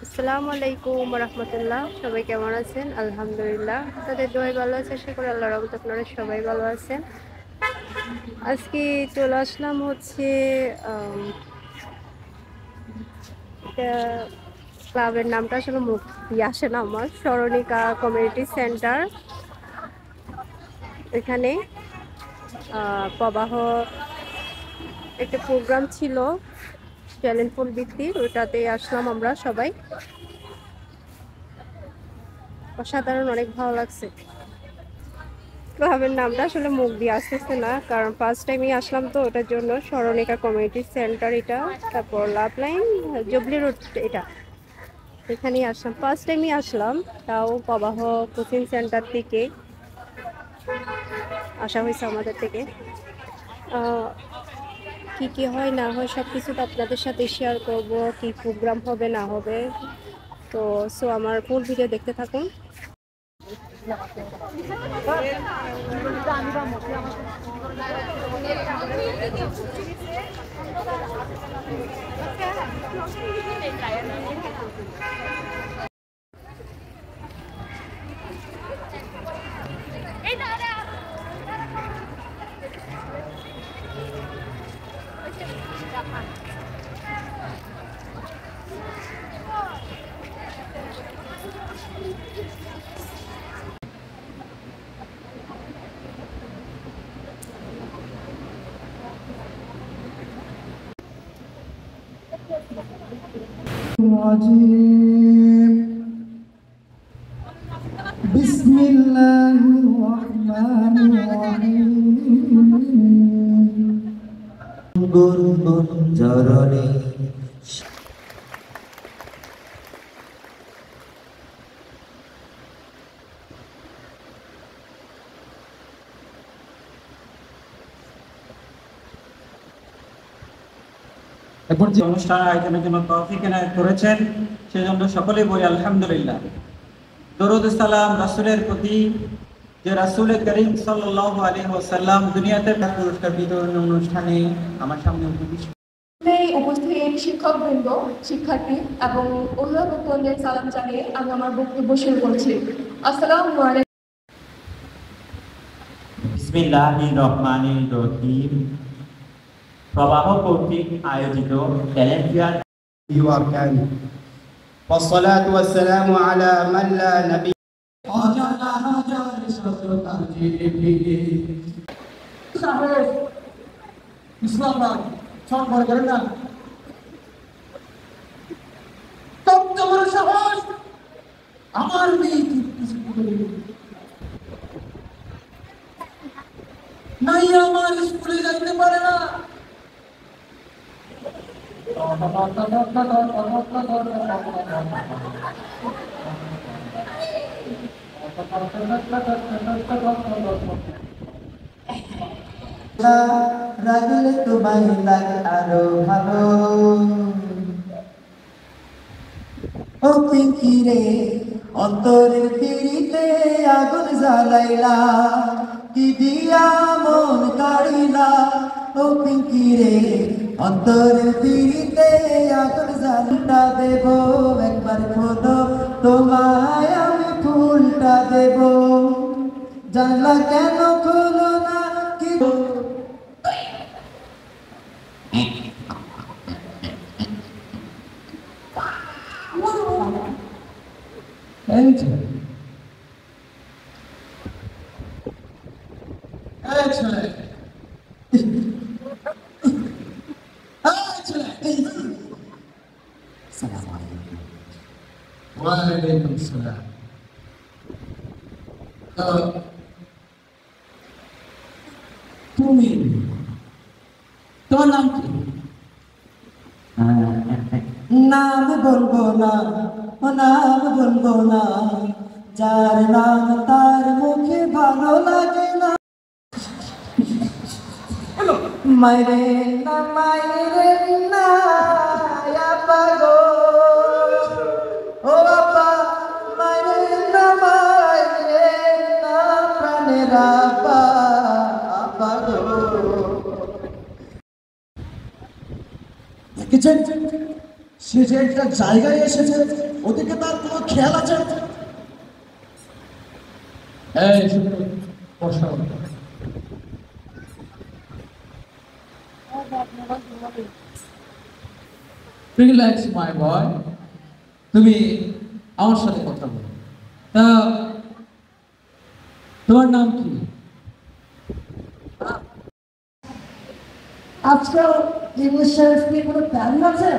আসসালামু আলাইকুম রহমতুল্লাহ। সবাই কেমন আছেন? আলহামদুলিল্লাহ, তাদের দোয়ায় ভালো আছে। আশা করি আল্লাহর রহমতে আপনারা সবাই ভালো আছেন। আজকে চলে আসলাম হচ্ছে ক্লাবের নামটা আসলে মুখ দিয়ে আসে না আমার, স্মরণিকা কমিউনিটি সেন্টার। এখানে প্রবাহ একটা প্রোগ্রাম ছিল ট্যালেন্ট পুল ভিত্তিক, ওইটাতে আসলাম আমরা সবাই। অসাধারণ, অনেক ভালো লাগছে। ক্লাবের নামটা আসলে মুখ দিয়ে আসতেছে না, কারণ ফার্স্ট টাইমই আসলাম তো, ওটার জন্য। স্মরণিকা কমিউনিটি সেন্টার এটা, তারপর লাভ লাইন জুবলি রোড, এটা এখানেই আসলাম, ফার্স্ট টাইমই আসলাম। তাও প্রবাহ কোচিং সেন্টার থেকে আসা হয়েছে আমাদের থেকে। কি কি হয় না হয় সব কিছু তো আপনাদের সাথে শেয়ার করব, কি প্রোগ্রাম হবে না হবে। তো আমার ফুল ভিডিও দেখতে থাকুন। চরণে এখন যে অনুষ্ঠান আয়োজনের জন্য তৌফিক এনায়েত করেছেন, সেজন্য সকলেই বলি আলহামদুলিল্লাহ। দরুদ সালাম রাসূলের প্রতি, যে রাসূল করিম সাল্লাল্লাহু আলাইহি ওয়াসাল্লাম দুনিয়াতে পুরস্কার বিতরণ অনুষ্ঠানে আমার সামনে উপস্থিত শিক্ষকবৃন্দ, শিক্ষার্থী এবং অভিভাবকদের সালাম জানিয়ে আমি আমার বক্তব্য শুরু করছি। আসসালামু আলাইকুম। বিসমিল্লাহির রহমানির রহিম। প্রবাহ কর্তৃক আয়োজিত ট্যালেন্ট ফেয়ার والصلاة والسلام على من لا نبي আমার মেয়ে নাই, আমার স্কুলে যাইতে পারে না। রাগলে তোমায় লাগে আরো ভালো। ও পিঙ্কি রে, অন্তরের পিড়িতে আগুন জ্বালাইলা, কি দিয়া মন কাড়িলা। ও পিঙ্কি রে, অন্তরের পিড়িতে আগুন জ্বালটা দেব, একবার খোলো তোমায় আমি ফুলটা দেব। জানলা কেন খোলো না, কি ওয়ালাইকুম আসসালাম। তুমি, তোমার নাম কি? নাম বলবো না, ও নাম বলবো না, যার নাম তার মুখে ভালো লাগে না। মাইরে না মাইরে না আপা গো, ও আপা মাইরে না যে সে যে একটা জায়গায় এসেছে, ওদিকে তার কোনো খেয়াল আছে? এই শুনো, বসো। রিল্যাক্স মাই বয়, তুমি আমার সাথে কথা বলো। তা তোমার নাম কি? আজকাল ইংলিশ সায়েন্স নিয়ে কোনো প্ল্যান আছে?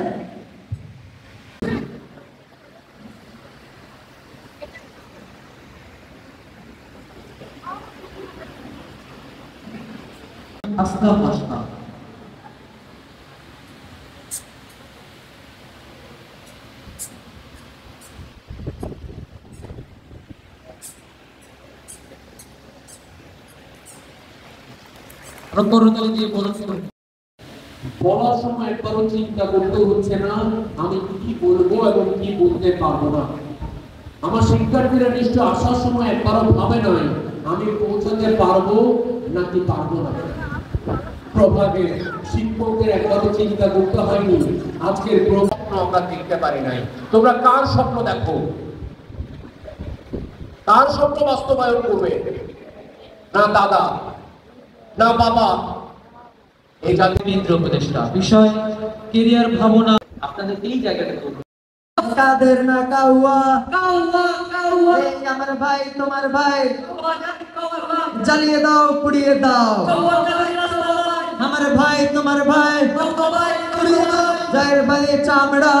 আস্তা পাস্তা। করতালি দিয়ে বলার সময় একবারও চিন্তা করতে হচ্ছে না আমি কি বলবো এবং কি বলতে পারবো না। আমার শিক্ষার্থীরা নিশ্চয় আসার সময় একবারও ভাবে নয় আমি পৌঁছাতে পারবো নাকি পারবো না। প্রভাবে শিক্ষকদের একবারও চিন্তা করতে হয়নি আজকের স্বপ্ন আমরা দেখতে পারি নাই। তোমরা কার স্বপ্ন দেখো? কার স্বপ্ন বাস্তবায়ন করবে? না দাদা, না বাবা, এই জাতীয় কেন্দ্র উপদেষ্টা বিষয় কেরিয়ার ভাবনা আপনাদের এই জায়গাটা করবে। কাদের না কাউয়া কাউয়া কাউয়া, এই আমার ভাই তোমার ভাই, জ্বালিয়ে দাও পুড়িয়ে দাও। আমার ভাই তোমার ভাই, যার ভাইয়ের চামড়া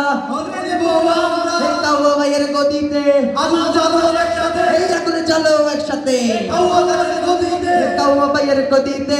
এই কাউয়া ভাইয়ের গদিতে এই আগুন জ্বালো একসাথে। কাউয়া ভাইয়ের গদিতে